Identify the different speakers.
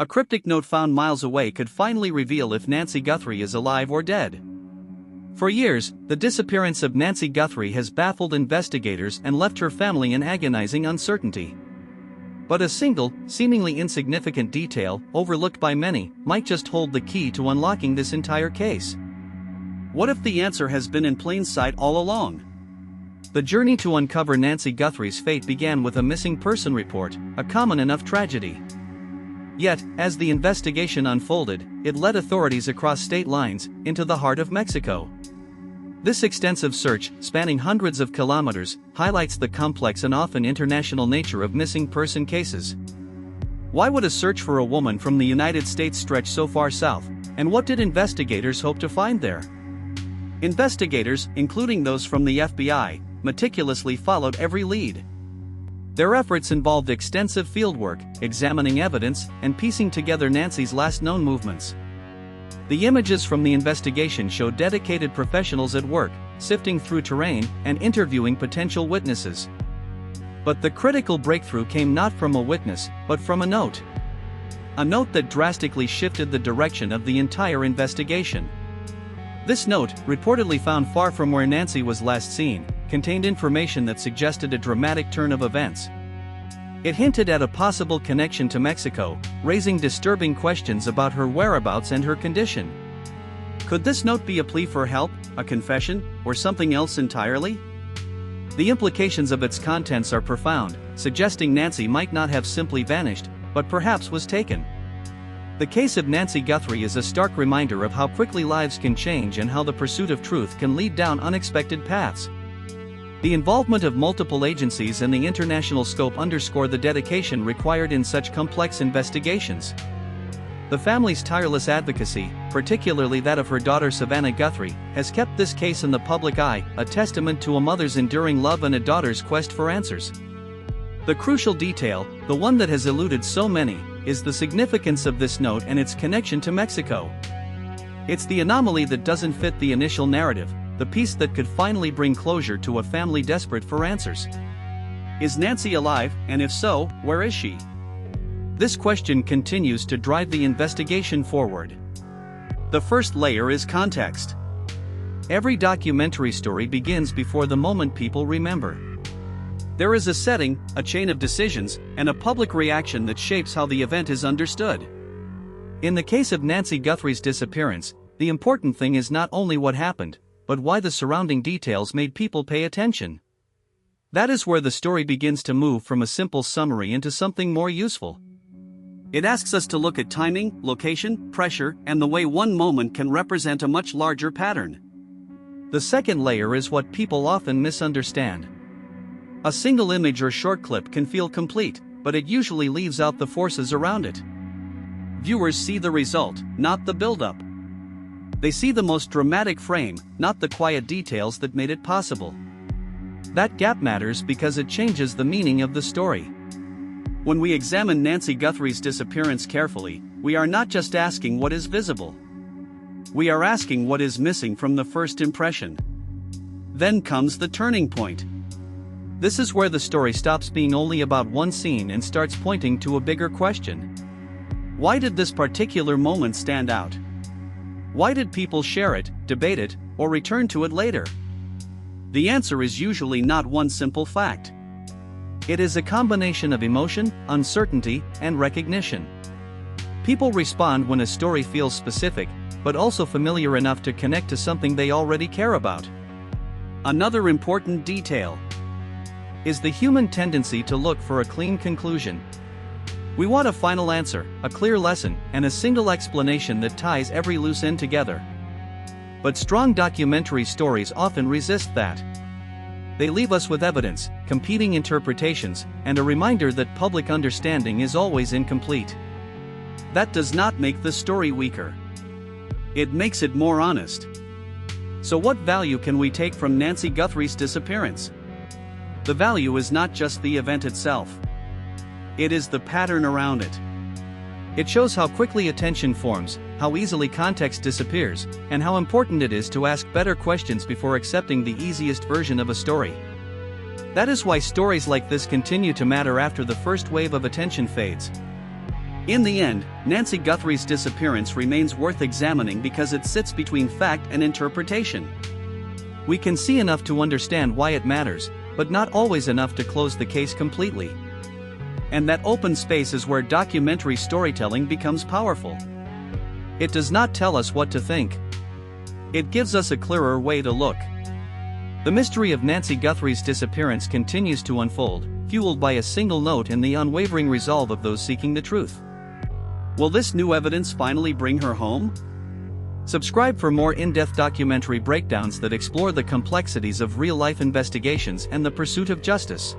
Speaker 1: A cryptic note found miles away could finally reveal if Nancy Guthrie is alive or dead. For years, the disappearance of Nancy Guthrie has baffled investigators and left her family in agonizing uncertainty. But a single, seemingly insignificant detail, overlooked by many, might just hold the key to unlocking this entire case. What if the answer has been in plain sight all along? The journey to uncover Nancy Guthrie's fate began with a missing person report, a common enough tragedy. Yet, as the investigation unfolded, it led authorities across state lines, into the heart of Mexico. This extensive search, spanning hundreds of kilometers, highlights the complex and often international nature of missing person cases. Why would a search for a woman from the United States stretch so far south, and what did investigators hope to find there? Investigators, including those from the FBI, meticulously followed every lead. Their efforts involved extensive fieldwork, examining evidence, and piecing together Nancy's last known movements. The images from the investigation show dedicated professionals at work, sifting through terrain and interviewing potential witnesses. But the critical breakthrough came not from a witness, but from a note. A note that drastically shifted the direction of the entire investigation. This note, reportedly found far from where Nancy was last seen, contained information that suggested a dramatic turn of events. It hinted at a possible connection to Mexico, raising disturbing questions about her whereabouts and her condition. Could this note be a plea for help, a confession, or something else entirely? The implications of its contents are profound, suggesting Nancy might not have simply vanished, but perhaps was taken. The case of Nancy Guthrie is a stark reminder of how quickly lives can change and how the pursuit of truth can lead down unexpected paths. The involvement of multiple agencies and the international scope underscore the dedication required in such complex investigations. The family's tireless advocacy, particularly that of her daughter Savannah Guthrie, has kept this case in the public eye, a testament to a mother's enduring love and a daughter's quest for answers. The crucial detail, the one that has eluded so many, is the significance of this note and its connection to Mexico. It's the anomaly that doesn't fit the initial narrative, the piece that could finally bring closure to a family desperate for answers. Is Nancy alive, and if so, where is she? This question continues to drive the investigation forward. The first layer is context. Every documentary story begins before the moment people remember. There is a setting, a chain of decisions, and a public reaction that shapes how the event is understood. In the case of Nancy Guthrie's disappearance, the important thing is not only what happened, but why the surrounding details made people pay attention. That is where the story begins to move from a simple summary into something more useful. It asks us to look at timing, location, pressure, and the way one moment can represent a much larger pattern. The second layer is what people often misunderstand. A single image or short clip can feel complete, but it usually leaves out the forces around it. Viewers see the result, not the build-up. They see the most dramatic frame, not the quiet details that made it possible. That gap matters because it changes the meaning of the story. When we examine Nancy Guthrie's disappearance carefully, we are not just asking what is visible. We are asking what is missing from the first impression. Then comes the turning point. This is where the story stops being only about one scene and starts pointing to a bigger question. Why did this particular moment stand out? Why did people share it, debate it, or return to it later? The answer is usually not one simple fact. It is a combination of emotion, uncertainty, and recognition. People respond when a story feels specific, but also familiar enough to connect to something they already care about. Another important detail is the human tendency to look for a clean conclusion. We want a final answer, a clear lesson, and a single explanation that ties every loose end together. But strong documentary stories often resist that. They leave us with evidence, competing interpretations, and a reminder that public understanding is always incomplete. That does not make the story weaker. It makes it more honest. So what value can we take from Nancy Guthrie's disappearance? The value is not just the event itself. It is the pattern around it. It shows how quickly attention forms, how easily context disappears, and how important it is to ask better questions before accepting the easiest version of a story. That is why stories like this continue to matter after the first wave of attention fades. In the end, Nancy Guthrie's disappearance remains worth examining because it sits between fact and interpretation. We can see enough to understand why it matters, but not always enough to close the case completely. And that open space is where documentary storytelling becomes powerful. It does not tell us what to think. It gives us a clearer way to look. The mystery of Nancy Guthrie's disappearance continues to unfold, fueled by a single note and the unwavering resolve of those seeking the truth. Will this new evidence finally bring her home? Subscribe for more in-depth documentary breakdowns that explore the complexities of real-life investigations and the pursuit of justice.